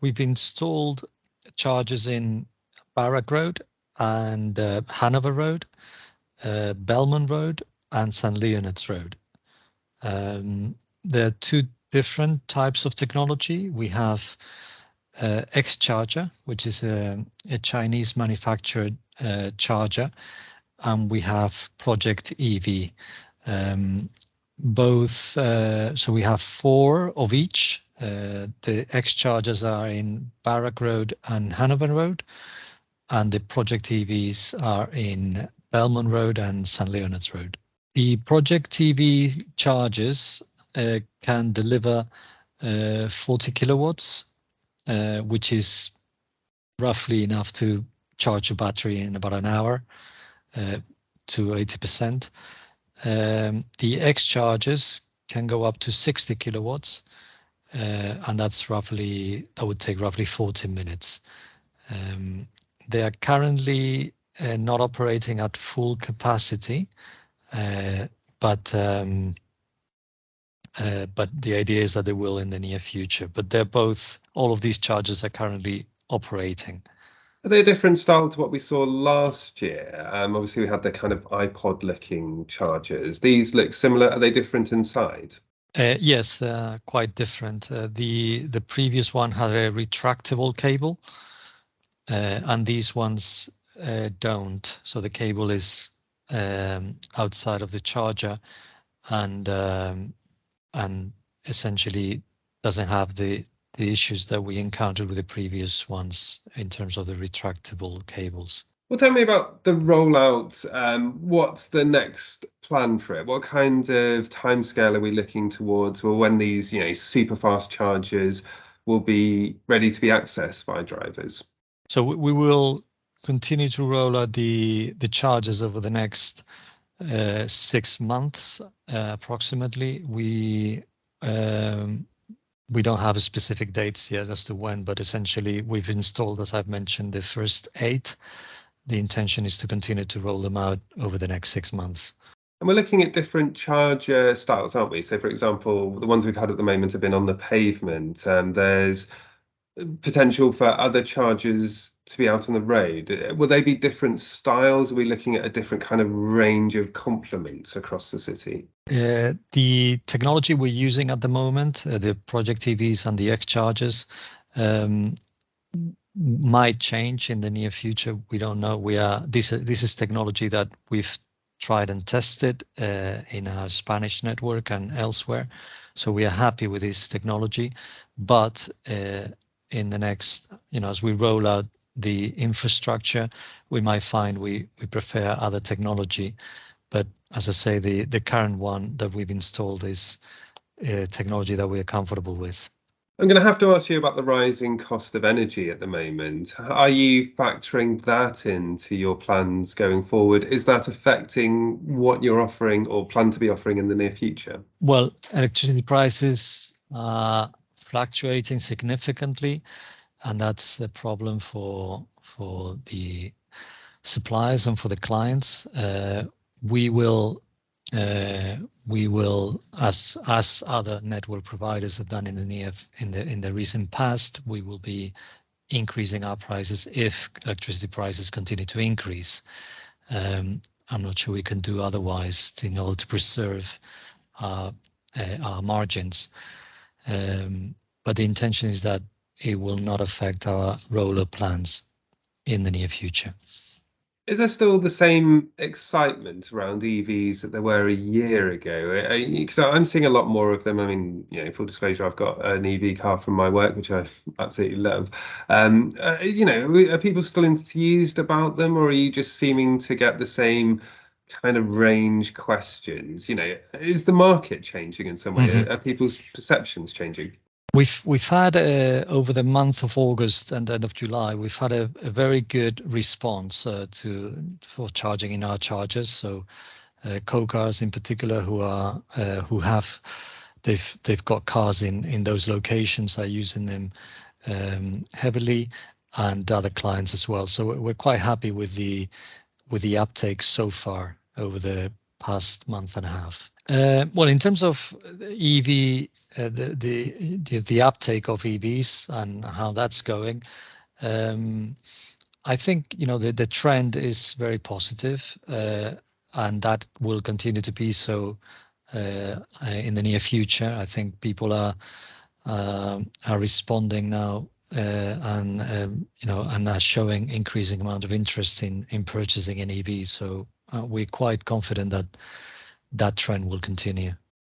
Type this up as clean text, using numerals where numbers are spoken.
We've installed chargers in Barrack Road and Hanover Road, Belmont Road and St. Leonard's Road. There are two different types of technology. We have X-Charger, which is a Chinese manufactured charger, and we have Project EV. So we have 4 of each. The X-Chargers are in Barrack Road and Hanover Road, and the Project EVs are in Belmont Road and St. Leonard's Road. The Project EV chargers can deliver 40 kilowatts, which is roughly enough to charge a battery in about an hour to 80%. The X chargers can go up to 60 kilowatts, and that would take roughly 40 minutes. They are currently not operating at full capacity, but the idea is that they will in the near future. But all of these chargers are currently operating. Are they a different style to what we saw last year? Obviously, we had the kind of iPod-looking chargers. These look similar. Are they different inside? Yes, quite different. The previous one had a retractable cable, and these ones don't. So the cable is outside of the charger, and essentially doesn't have the issues that we encountered with the previous ones in terms of the retractable cables. Well, tell me about the rollout. What's the next plan for it? What kind of timescale are we looking towards, or when these, super fast chargers will be ready to be accessed by drivers? So we will continue to roll out the chargers over the next 6 months, approximately. We don't have a specific dates yet as to when, but essentially we've installed, as I've mentioned, the first 8. The intention is to continue to roll them out over the next 6 months. And we're looking at different charger styles, aren't we? So, for example, the ones we've had at the moment have been on the pavement, and there's potential for other chargers to be out on the road. Will they be different styles? Are we looking at a different kind of range of complements across the city? The technology we're using at the moment, the Project EVs and the X chargers, might change in the near future. We don't know. This is technology that we've tried and tested in our Spanish network and elsewhere. So we are happy with this technology, but in the next, as we roll out the infrastructure, we might find we prefer other technology. But as I say, the current one that we've installed is technology that we are comfortable with. I'm going to have to ask you about the rising cost of energy at the moment. Are you factoring that into your plans going forward? Is that affecting what you're offering or plan to be offering in the near future? Well, electricity prices are fluctuating significantly, and that's a problem for the suppliers and for the clients. We will, as other network providers have done in the recent past, we will be increasing our prices if electricity prices continue to increase. I'm not sure we can do otherwise in order to preserve our margins. But the intention is that it will not affect our rollout plans in the near future. Is there still the same excitement around EVs that there were a year ago? Because I'm seeing a lot more of them. I mean, full disclosure, I've got an EV car from my work, which I absolutely love. Are people still enthused about them, or are you just seeming to get the same kind of range questions? Is the market changing in some way? Mm-hmm. Are people's perceptions changing? We've had over the month of August and end of July, we've had a very good response for charging in our chargers. So co-cars in particular, they've got cars in those locations, are using them heavily, and other clients as well. So we're quite happy with the uptake so far over the past month and a half. Well, in terms of EV, the uptake of EVs and how that's going, I think the trend is very positive, and that will continue to be so in the near future. I think people are responding now, and are showing increasing amount of interest in purchasing an EV. So we're quite confident that trend will continue.